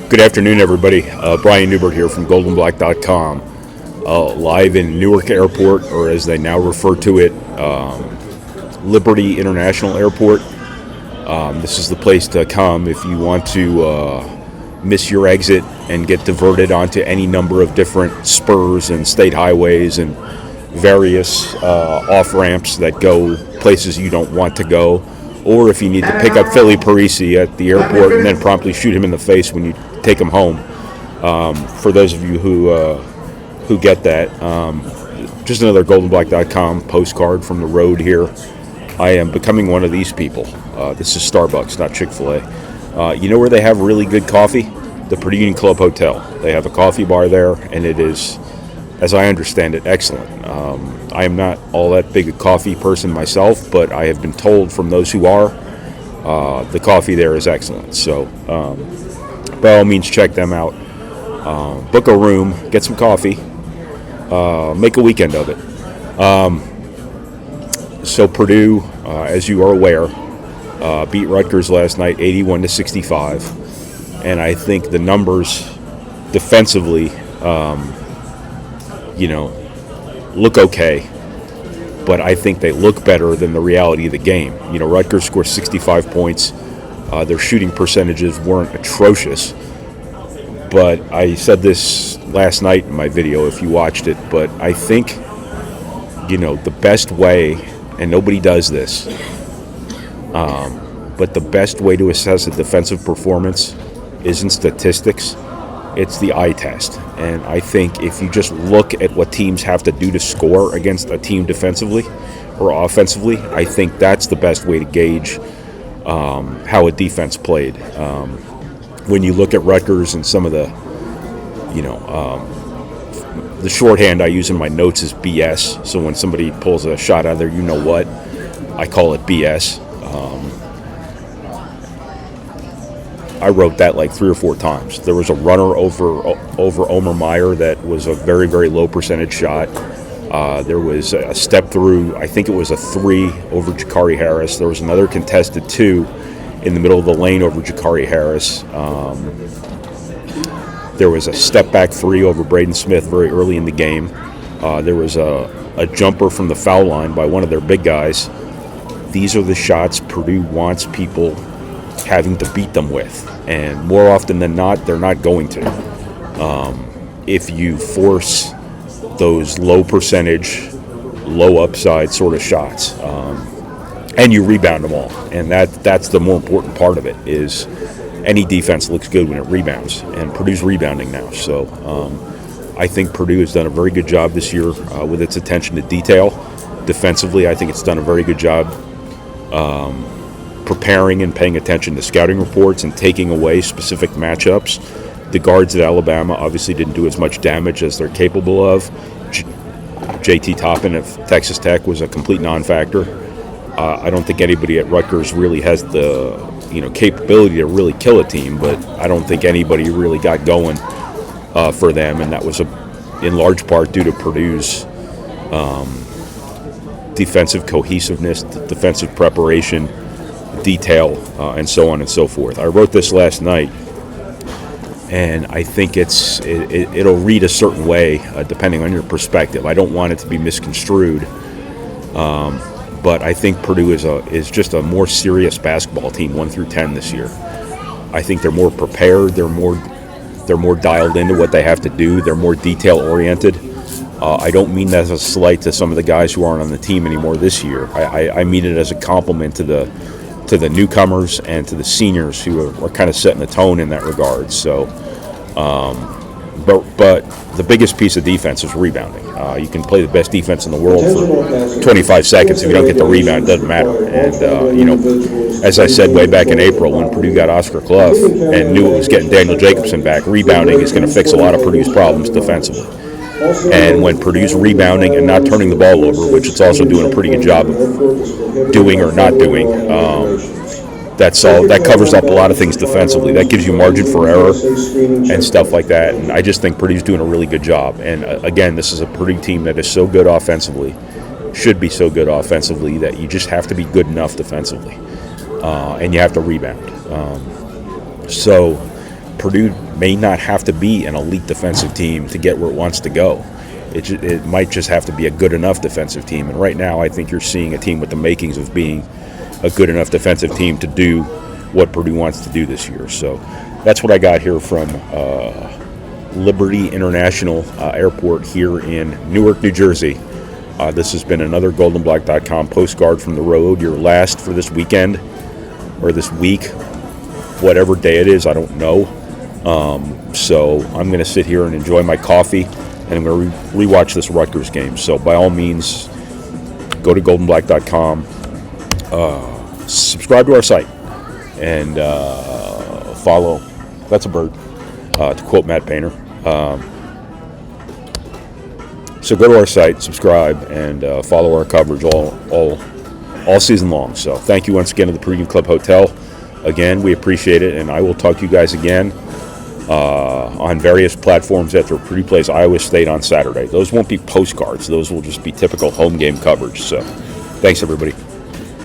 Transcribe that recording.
Good afternoon, everybody. Brian Newbert here from GoldandBlack.com, live in Newark Airport, or as they now refer to it, Liberty International Airport. This is the place to come if you want to miss your exit and get diverted onto any number of different spurs and state highways and various off-ramps that go places you don't want to go, or if you need to pick up Philly Parisi at the airport and then promptly shoot him in the face when you take him home. For those of you who get that, just another GoldandBlack.com postcard from the road here. I am becoming one of these people. This is Starbucks, not Chick-fil-A. You know where they have really good coffee? The Purdue Union Club Hotel. They have a coffee bar there, and it is, as I understand it, excellent. I am not all that big a coffee person myself, but I have been told from those who are, the coffee there is excellent. So, by all means, check them out. Book a room, get some coffee, make a weekend of it. So Purdue, as you are aware, beat Rutgers last night, 81-65, and I think the numbers defensively, look okay, but I think they look better than the reality of the game. Rutgers scored 65 points. Their shooting percentages weren't atrocious, but I said this last night in my video if you watched it, but I think, the best way, and nobody does this, but the best way to assess a defensive performance isn't statistics, it's the eye test. And I think if you just look at what teams have to do to score against a team defensively or offensively, I think that's the best way to gauge how a defense played. When you look at Rutgers and some of the shorthand I use in my notes is BS. So when somebody pulls a shot out of there, you know what? I call it BS. I wrote that like 3 or 4 times. There was a runner over Omer Meyer that was a very, very low percentage shot. There was a step through, I think it was a 3 over Jakari Harris. There was another contested 2 in the middle of the lane over Jakari Harris. There was a step back 3 over Braden Smith very early in the game. There was a jumper from the foul line by one of their big guys. These are the shots Purdue wants people having to beat them with, and more often than not, they're not going to. If you force those low percentage, low upside sort of shots, and you rebound them all, and that's the more important part of it. Is any defense looks good when it rebounds, and Purdue's rebounding now. So I think Purdue has done a very good job this year with its attention to detail. Defensively, I think it's done a very good job preparing and paying attention to scouting reports and taking away specific matchups. The guards at Alabama obviously didn't do as much damage as they're capable of. JT Toppin of Texas Tech was a complete non-factor. I don't think anybody at Rutgers really has the capability to really kill a team, but I don't think anybody really got going for them, and that was in large part due to Purdue's defensive cohesiveness, defensive preparation, detail, and so on and so forth. I wrote this last night, and I think it'll read a certain way depending on your perspective. I don't want it to be misconstrued, but I think Purdue is just a more serious basketball team 1 through 10 this year. I think they're more prepared. They're more dialed into what they have to do. They're more detail oriented. I don't mean that as a slight to some of the guys who aren't on the team anymore this year. I mean it as a compliment to the newcomers and to the seniors who are kind of setting the tone in that regard. So, but the biggest piece of defense is rebounding. You can play the best defense in the world for 25 seconds. If you don't get the rebound, it doesn't matter. And, as I said way back in April when Purdue got Oscar Clough and knew it was getting Daniel Jacobson back, rebounding is going to fix a lot of Purdue's problems defensively. And when Purdue's rebounding and not turning the ball over, which it's also doing a pretty good job of doing or not doing, that covers up a lot of things defensively. That gives you margin for error and stuff like that. And I just think Purdue's doing a really good job. And again, this is a Purdue team that is so good offensively, should be so good offensively, that you just have to be good enough defensively, and you have to rebound. So Purdue may not have to be an elite defensive team to get where it wants to go. It might just have to be a good enough defensive team. And right now, I think you're seeing a team with the makings of being a good enough defensive team to do what Purdue wants to do this year. So that's what I got here from Liberty International Airport here in Newark, New Jersey. This has been another GoldandBlack.com postcard from the road, your last for this weekend or this week, whatever day it is, I don't know. So I'm going to sit here and enjoy my coffee, and I'm going to rewatch this Rutgers game. So by all means, go to GoldandBlack.com, subscribe to our site, and follow. That's a bird, to quote Matt Painter. So go to our site, subscribe, and follow our coverage all season long. So thank you once again to the Purdue Club Hotel. Again, we appreciate it, and I will talk to you guys again on various platforms after Purdue plays Iowa State on Saturday. Those won't be postcards. Those will just be typical home game coverage. So thanks, everybody.